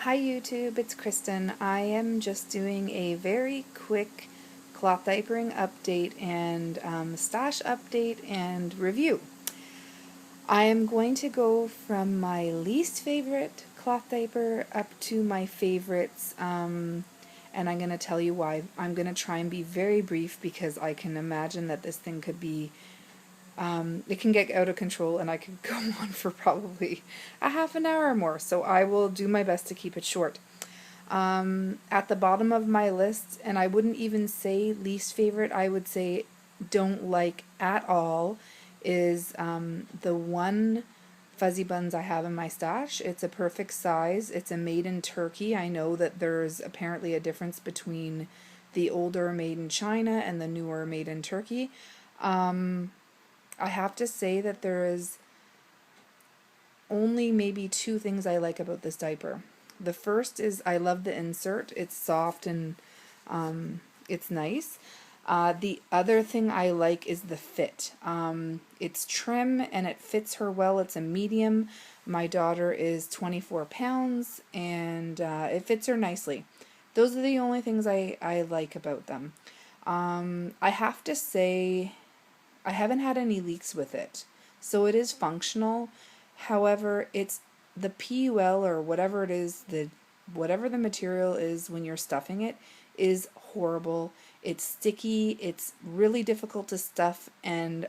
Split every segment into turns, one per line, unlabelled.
Hi YouTube, it's Kristen. I am just doing a very quick cloth diapering update and stash update and review. I am going to go from my least favorite cloth diaper up to my favorites, and I'm going to tell you why. I'm going to try and be very brief because I can imagine that this thing could be it can get out of control and I could go on for probably a half an hour or more, so I will do my best to keep it short. At the bottom of my list, and I wouldn't even say least favorite, I would say don't like at all, is the one fuzzy buns I have in my stash. It's a perfect size. It's a made in Turkey. I know that there's apparently a difference between the older made in China and the newer made in Turkey. I have to say that there is only maybe two things I like about this diaper. The first is I love the insert. It's soft and it's nice. The other thing I like is the fit. It's trim and it fits her well. It's a medium. My daughter is 24 pounds and it fits her nicely. Those are the only things I like about them. I have to say I haven't had any leaks with it. So it is functional. However, it's the PUL or whatever it is, whatever the material is when you're stuffing it is horrible. It's sticky, it's really difficult to stuff, and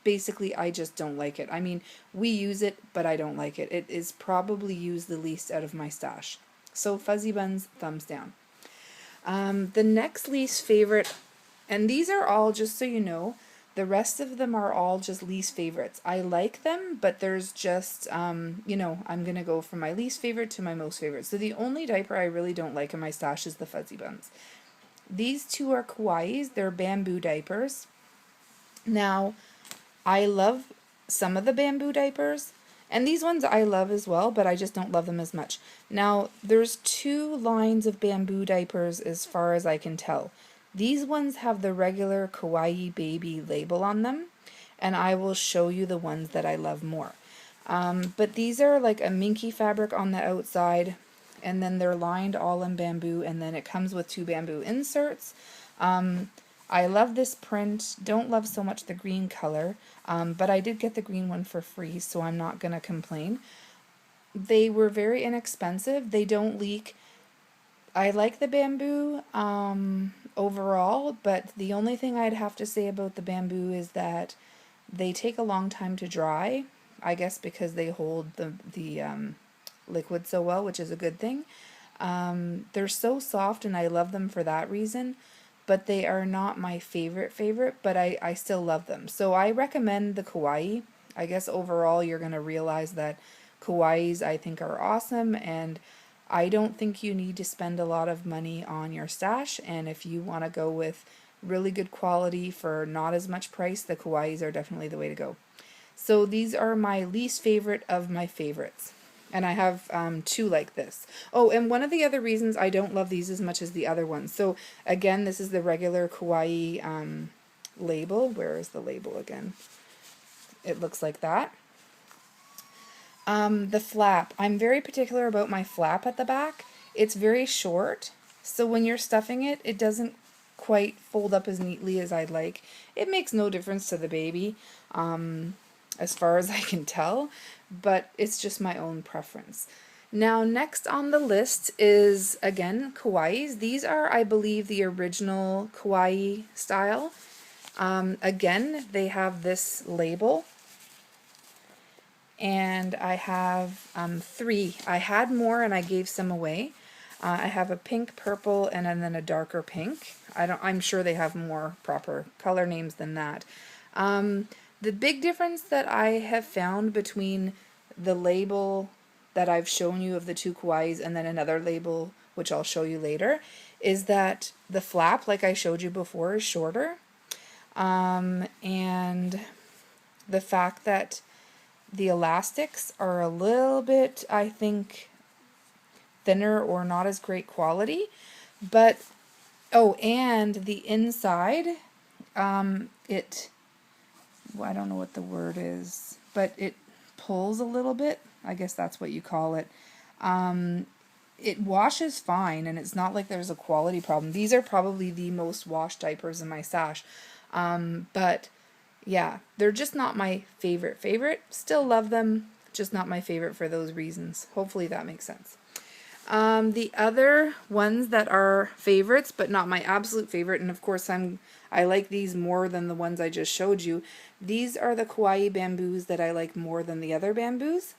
basically I just don't like it. I mean, we use it, but I don't like it. It is probably used the least out of my stash. So fuzzy buns, thumbs down. The next least favorite, and these are all, just so you know, the rest of them are all just least favorites. I like them, but there's just, I'm going to go from my least favorite to my most favorite. So the only diaper I really don't like in my stash is the fuzzy buns. These two are Kawaiis. They're bamboo diapers. Now, I love some of the bamboo diapers, and these ones I love as well, but I just don't love them as much. Now, there's two lines of bamboo diapers as far as I can tell. These ones have the regular Kawaii Baby label on them, and I will show you the ones that I love more. But these are like a minky fabric on the outside, and then they're lined all in bamboo, and then it comes with two bamboo inserts. I love this print, don't love so much the green color, but I did get the green one for free, so I'm not going to complain. They were very inexpensive, they don't leak. I like the bamboo overall, but the only thing I'd have to say about the bamboo is that they take a long time to dry, I guess because they hold the liquid so well, which is a good thing. They're so soft and I love them for that reason, but they are not my favorite, but I still love them. So I recommend the Kawaii. I guess overall you're going to realize that Kawaiis I think are awesome, and I don't think you need to spend a lot of money on your stash, and if you want to go with really good quality for not as much price, the Kawaiis are definitely the way to go. So these are my least favorite of my favorites. And I have two like this. Oh, and one of the other reasons I don't love these as much as the other ones. So again, this is the regular Kawaii label. Where is the label again? It looks like that. The flap. I'm very particular about my flap at the back. It's very short, so when you're stuffing it, it doesn't quite fold up as neatly as I'd like. It makes no difference to the baby, as far as I can tell, but it's just my own preference. Now, next on the list is, again, Kawaiis. These are, I believe, the original Kawaii style. Again, they have this label, and I have three. I had more and I gave some away. I have a pink, purple, and then a darker pink. I'm sure they have more proper color names than that. The big difference that I have found between the label that I've shown you of the two Kawaiis and then another label, which I'll show you later, is that the flap, like I showed you before, is shorter. And the fact that the elastics are a little bit, I think, thinner or not as great quality. But, oh, and the inside, I don't know what the word is, but it pulls a little bit. I guess that's what you call it. it washes fine, and it's not like there's a quality problem. These are probably the most washed diapers in my stash. But yeah, they're just not my favorite. Still love them, just not my favorite for those reasons. Hopefully that makes sense. The other ones that are favorites, but not my absolute favorite, and of course I like these more than the ones I just showed you. These are the kawaii bamboos that I like more than the other bamboos.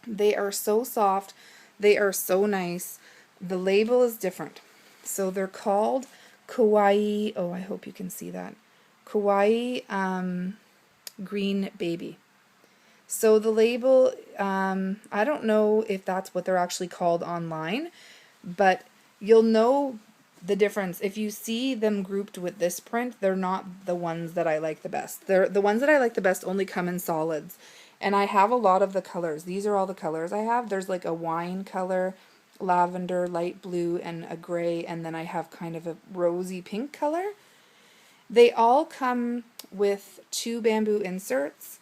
They are so soft. They are so nice. The label is different. So they're called kawaii, oh, I hope you can see that. Kawaii Green Baby. So the label, I don't know if that's what they're actually called online, but you'll know the difference. If you see them grouped with this print, they're not the ones that I like the best. The ones that I like the best only come in solids. And I have a lot of the colors. These are all the colors I have. There's like a wine color, lavender, light blue, and a gray, and then I have kind of a rosy pink color. They all come with 2 bamboo inserts.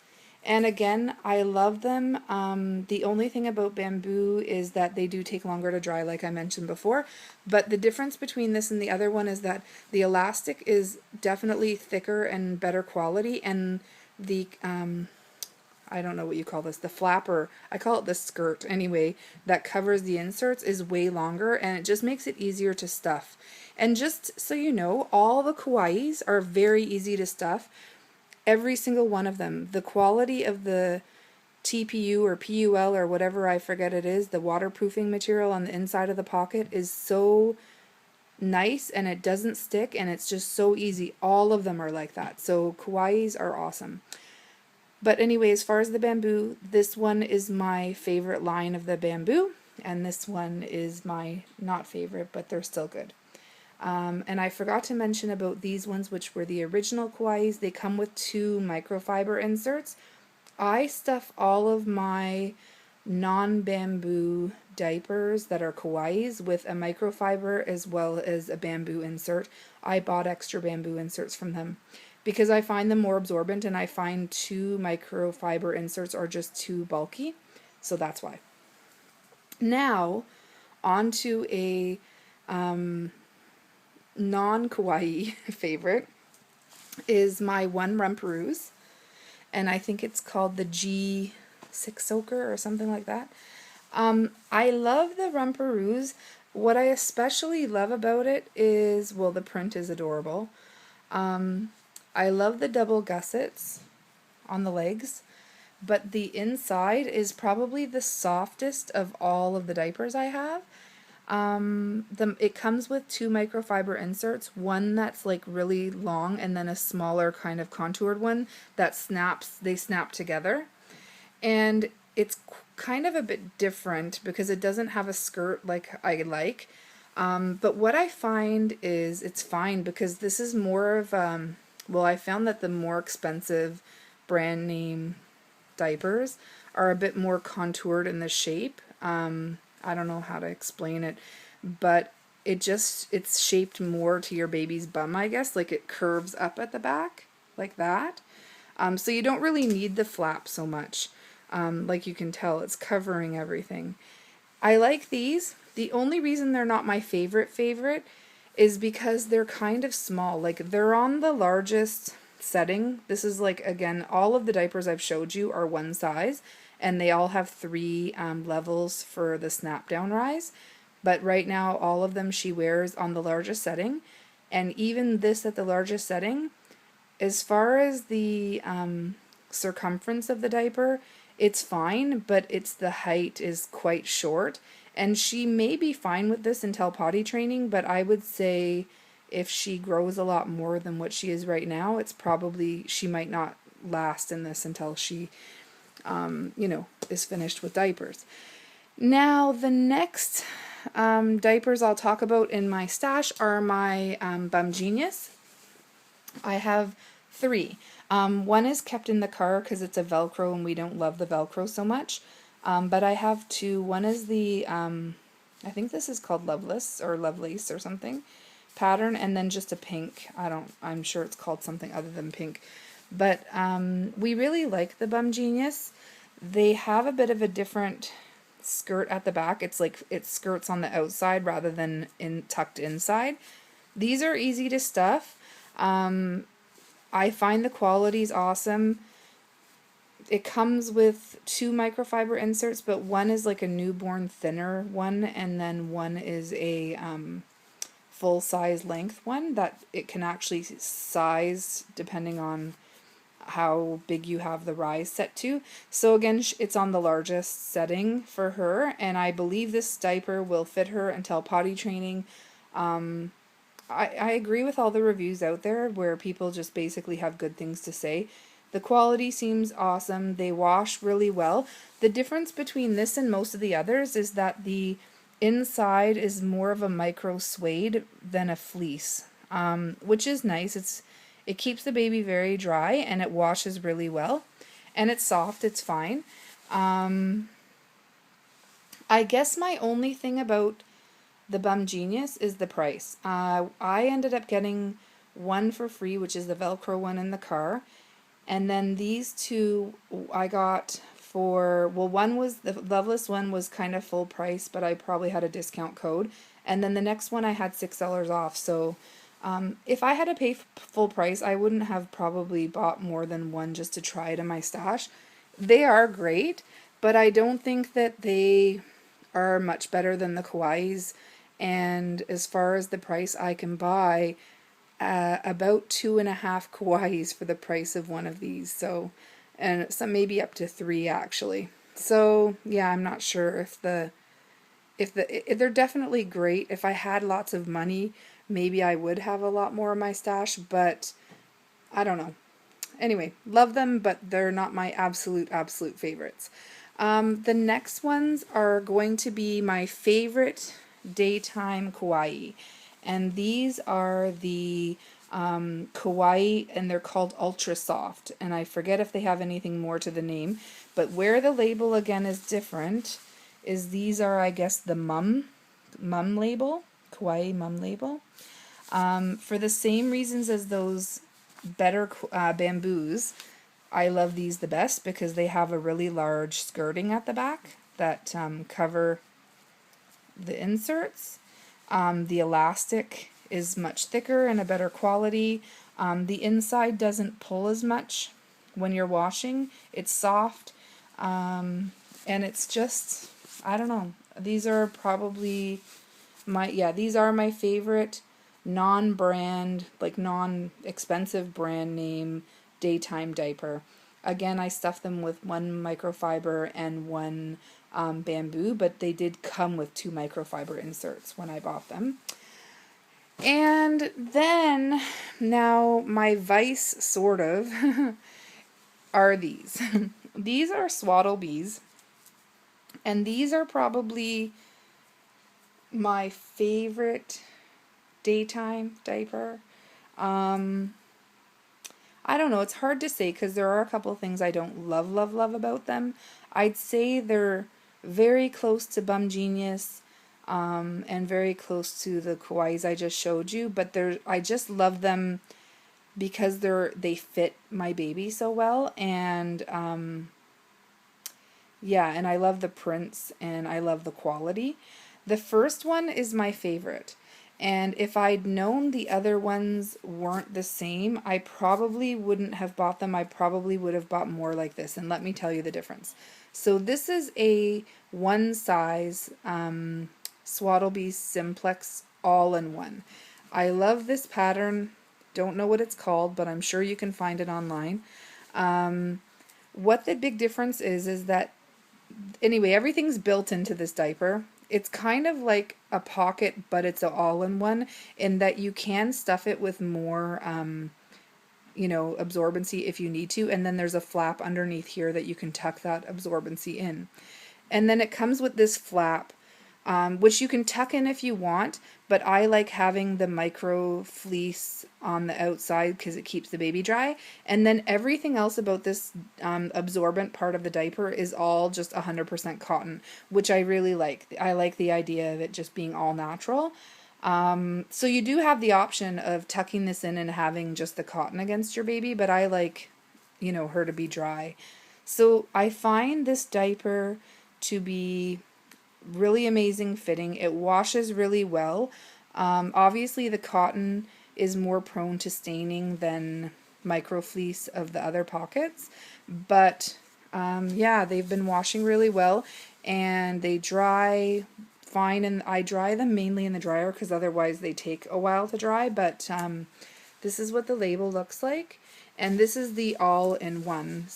And again, I love them. The only thing about bamboo is that they do take longer to dry, like I mentioned before. But the difference between this and the other one is that the elastic is definitely thicker and better quality, and the, I don't know what you call this, the flapper, I call it the skirt anyway, that covers the inserts is way longer, and it just makes it easier to stuff. And just so you know, all the kawaiis are very easy to stuff. Every single one of them. The quality of the TPU or PUL or whatever, I forget it is, the waterproofing material on the inside of the pocket is so nice, and it doesn't stick, and it's just so easy. All of them are like that. So kawaiis are awesome. But anyway, as far as the bamboo, this one is my favorite line of the bamboo, and this one is my not favorite, but they're still good. And I forgot to mention about these ones, which were the original kawaiis. They come with 2 microfiber inserts. I stuff all of my non-bamboo diapers that are kawaiis with a microfiber as well as a bamboo insert. I bought extra bamboo inserts from them because I find them more absorbent, and I find 2 microfiber inserts are just too bulky. So that's why. Now, on to a non-kawaii favorite is my one Rumperoos, and I think it's called the G6 Soaker or something like that. I love the Rumperoos. What I especially love about it is, well, the print is adorable. I love the double gussets on the legs, but the inside is probably the softest of all of the diapers I have. It comes with 2 microfiber inserts, one that's like really long and then a smaller kind of contoured one that they snap together. And it's kind of a bit different because it doesn't have a skirt like I like. But what I find is it's fine because this is more of, well, I found that the more expensive brand name diapers are a bit more contoured in the shape. I don't know how to explain it, but it's shaped more to your baby's bum, I guess. Like it curves up at the back like that. So you don't really need the flap so much. Like you can tell, it's covering everything. I like these. The only reason they're not my favorite is because they're kind of small. Like they're on the largest setting. This is like, again, all of the diapers I've showed you are one size, and they all have 3 levels for the snap down rise. But right now, all of them she wears on the largest setting. And even this at the largest setting, as far as the circumference of the diaper, it's fine, but it's the height is quite short. And she may be fine with this until potty training, but I would say if she grows a lot more than what she is right now, it's probably, she might not last in this until she is finished with diapers. Now, the next diapers I'll talk about in my stash are my Bum Genius. I have 3. One is kept in the car because it's a Velcro and we don't love the Velcro so much. But I have 2. One is the, I think this is called Lovelace or something pattern, and then just a pink. I'm sure it's called something other than pink. But we really like the Bum Genius. They have a bit of a different skirt at the back. It's like it skirts on the outside rather than tucked inside. These are easy to stuff. I find the quality's awesome. It comes with 2 microfiber inserts, but one is like a newborn thinner one, and then one is a full size length one that it can actually size depending on how big you have the rise set to. So again, it's on the largest setting for her, and I believe this diaper will fit her until potty training. I agree with all the reviews out there where people just basically have good things to say. The quality seems awesome. They wash really well. The difference between this and most of the others is that the inside is more of a micro suede than a fleece, which is nice. It keeps the baby very dry and it washes really well. And it's soft, it's fine. I guess my only thing about the Bum Genius is the price. I ended up getting one for free, which is the Velcro one in the car. And then these two I got for, well, one was, the Loveless one was kind of full price, but I probably had a discount code. And then the next one I had $6 off. So if I had to pay full price, I wouldn't have probably bought more than one just to try it in my stash. They are great, but I don't think that they are much better than the Kawaiis. And as far as the price, I can buy about 2.5 Kawaiis for the price of one of these. So, and some maybe up to 3 actually. So yeah, I'm not sure if they're definitely great. If I had lots of money, maybe I would have a lot more in my stash, but I don't know. Anyway, love them, but they're not my absolute favorites. The next ones are going to be my favorite daytime kawaii, and these are the kawaii, and they're called Ultra Soft, and I forget if they have anything more to the name, but where the label again is different is these are, I guess, the mum label, kawaii mum label, for the same reasons as those better bamboos. I love these the best because they have a really large skirting at the back that cover the inserts. The elastic is much thicker and a better quality. The inside doesn't pull as much when you're washing. It's soft, and it's just, I don't know. These are probably these are my favorite non-brand, like non-expensive brand name daytime diaper. Again, I stuffed them with 1 microfiber and 1 bamboo, but they did come with 2 microfiber inserts when I bought them. And then, now my vice, sort of, are these. These are Swaddle Bees, and these are probably my favorite daytime diaper. I don't know, it's hard to say because there are a couple things I don't love about them. I'd say they're very close to Bum Genius, and very close to the Kawaiis I just showed you, but I just love them because they fit my baby so well, and yeah, and I love the prints and I love the quality. The first one is my favorite. And if I'd known the other ones weren't the same, I probably wouldn't have bought them. I probably would have bought more like this. And let me tell you the difference. So this is a one size Swaddle Bees Simplex all-in-one. I love this pattern. Don't know what it's called, but I'm sure you can find it online. What the big difference is that, anyway, everything's built into this diaper. It's kind of like a pocket, but it's an all-in-one in that you can stuff it with more, absorbency if you need to. And then there's a flap underneath here that you can tuck that absorbency in. And then it comes with this flap, which you can tuck in if you want, but I like having the micro fleece on the outside because it keeps the baby dry. And then everything else about this absorbent part of the diaper is all just 100% cotton, which I really like. I like the idea of it just being all natural. So you do have the option of tucking this in and having just the cotton against your baby, but I like, her to be dry. So I find this diaper to be Really amazing fitting. It washes really well. Obviously the cotton is more prone to staining than microfleece of the other pockets, but yeah, they've been washing really well, and they dry fine, and I dry them mainly in the dryer because otherwise they take a while to dry, but this is what the label looks like, and this is the all-in-one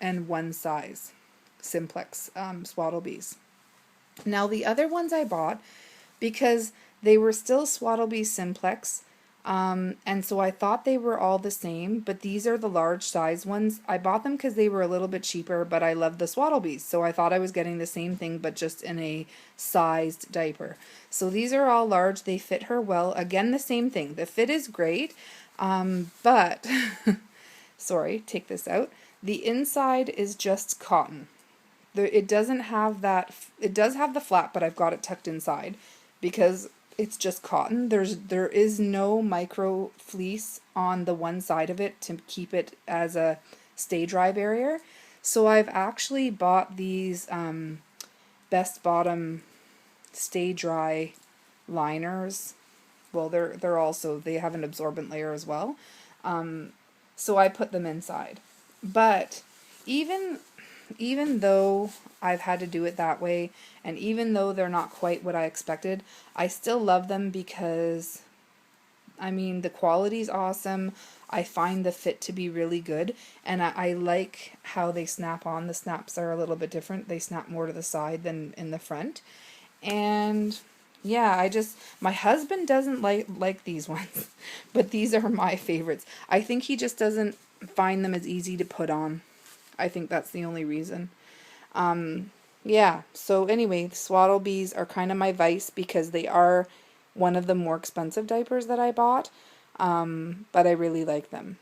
and one size simplex swaddle bees. Now the other ones I bought, because they were still Swaddle Bee Simplex, and so I thought they were all the same, but these are the large size ones. I bought them because they were a little bit cheaper, but I love the Swaddle Bees, so I thought I was getting the same thing, but just in a sized diaper. So these are all large. They fit her well. Again, the same thing. The fit is great, but, sorry, take this out. The inside is just cotton. It doesn't have that, it does have the flap, but I've got it tucked inside because it's just cotton. There is no micro fleece on the one side of it to keep it as a stay dry barrier. So I've actually bought these Best Bottom stay dry liners. Well, they're also, they have an absorbent layer as well. So I put them inside. But even though I've had to do it that way, and even though they're not quite what I expected, I still love them because, I mean, the quality's awesome. I find the fit to be really good, and I like how they snap on. The snaps are a little bit different. They snap more to the side than in the front. And yeah, my husband doesn't like these ones, but these are my favorites. I think he just doesn't find them as easy to put on. I think that's the only reason. Yeah, so anyway, the Swaddle Bees are kind of my vice because they are one of the more expensive diapers that I bought, but I really like them.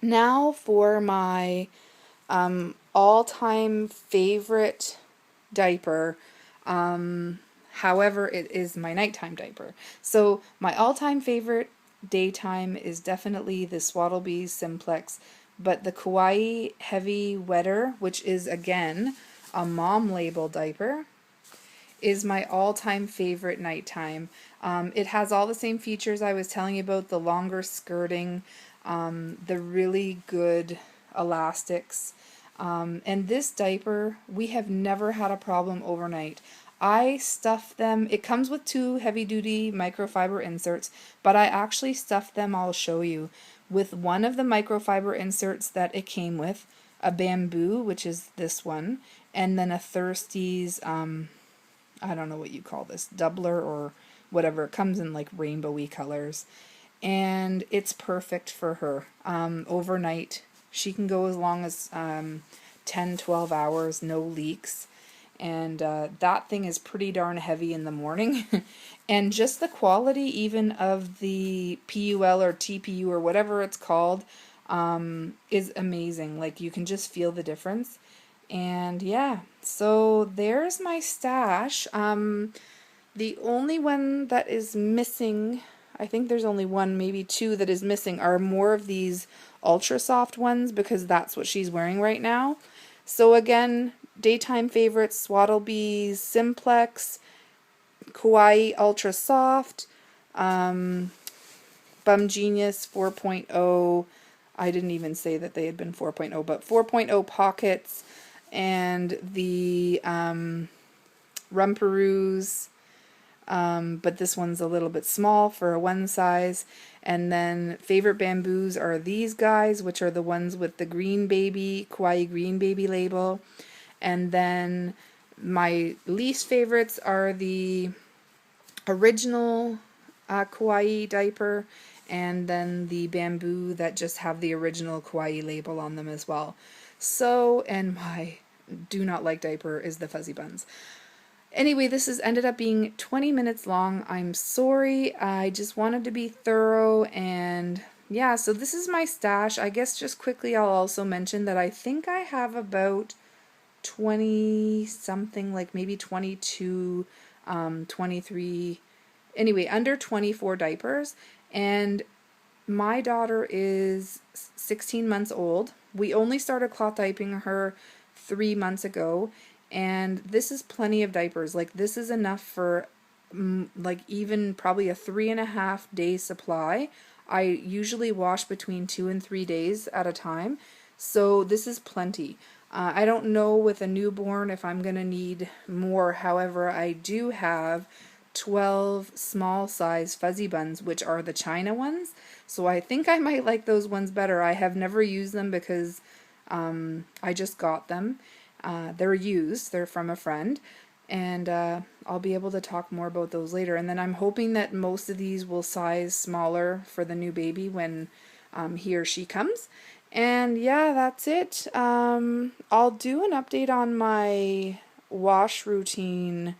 Now for my all-time favorite diaper, however, it is my nighttime diaper. So my all-time favorite daytime is definitely the Swaddle Bees Simplex, but the Kauai Heavy Wetter, which is again a mom label diaper, is my all-time favorite nighttime. It has all the same features I was telling you about, the longer skirting, the really good elastics, and this diaper, we have never had a problem overnight. I stuff them, it comes with 2 heavy-duty microfiber inserts, but I actually stuffed them, I'll show you, with one of the microfiber inserts that it came with, a bamboo, which is this one, and then a Thirsty's, I don't know what you call this, doubler or whatever. It comes in like rainbowy colors, and it's perfect for her. Overnight, she can go as long as 10-12 hours, no leaks. And that thing is pretty darn heavy in the morning. And just the quality even of the PUL or TPU or whatever it's called is amazing. Like, you can just feel the difference. And yeah, so there's my stash. The only one that is missing, I think there's only one, maybe 2 that is missing, are more of these ultra soft ones because that's what she's wearing right now. So again, daytime favorites, Swaddle Bees Simplex, Kauai Ultra Soft, Bum Genius 4.0, I didn't even say that they had been 4.0, but 4.0 pockets, and the Rumperoos, but this one's a little bit small for a one size. And then favorite bamboos are these guys, which are the ones with the green baby, Kauai green baby label. And then my least favorites are the original Kauai diaper, and then the bamboo that just have the original Kauai label on them as well. So, and my do not like diaper is the Fuzzy Buns. Anyway, this has ended up being 20 minutes long. I'm sorry. I just wanted to be thorough, and yeah, so this is my stash. I guess just quickly I'll also mention that I think I have about 20 something, like maybe 22, 23, anyway, under 24 diapers, and my daughter is 16 months old. We only started cloth diapering her 3 months ago, and this is plenty of diapers. Like, this is enough for like even probably a 3.5 day supply. I usually wash between 2 and 3 days at a time, so this is plenty. I don't know with a newborn if I'm gonna need more. However, I do have 12 small size fuzzy buns, which are the China ones, so I think I might like those ones better. I have never used them because I just got them. They're used, they're from a friend, and I'll be able to talk more about those later. And then I'm hoping that most of these will size smaller for the new baby when he or she comes. And yeah, that's it. I'll do an update on my wash routine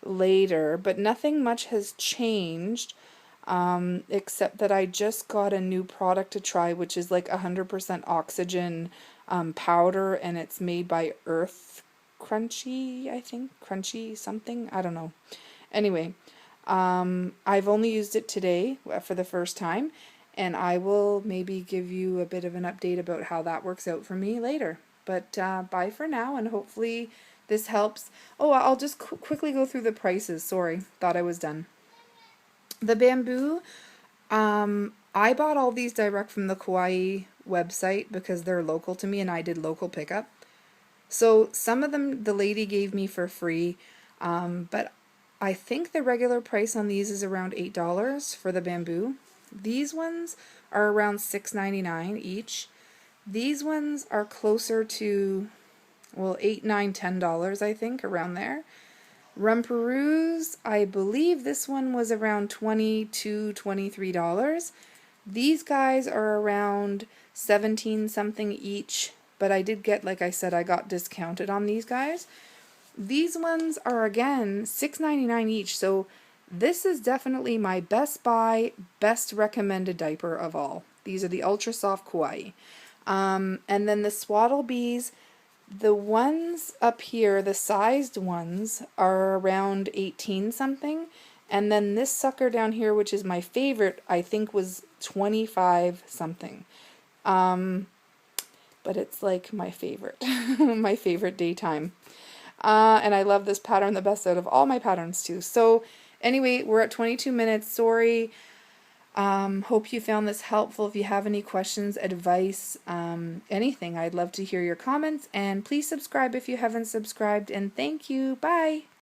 later, but nothing much has changed, except that I just got a new product to try, which is like 100% oxygen powder, and it's made by Earth Crunchy, I think. Crunchy something, I don't know. Anyway, I've only used it today for the first time, and I will maybe give you a bit of an update about how that works out for me later. But bye for now, and hopefully this helps. Oh, I'll just quickly go through the prices. Sorry, thought I was done. The bamboo, I bought all these direct from the Kauai website because they're local to me and I did local pickup. So some of them the lady gave me for free, but I think the regular price on these is around $8 for the bamboo. These ones are around $6.99 each. These ones are closer to, well, $8, $9, $10, I think, around there. Rumperoos, I believe this one was around $22, $23. These guys are around 17 something each, but I did get, like I said, I got discounted on these guys. These ones are again $6.99 each, so this is definitely my best buy, best recommended diaper of all. These are the Ultra Soft Kauai. And then the Swaddle Bees, the ones up here, the sized ones, are around 18 something. And then this sucker down here, which is my favorite, I think was 25 something. But it's like my favorite, my favorite daytime. And I love this pattern the best out of all my patterns too. So anyway, we're at 22 minutes. Sorry. Hope you found this helpful. If you have any questions, advice, anything, I'd love to hear your comments. And please subscribe if you haven't subscribed. And thank you. Bye.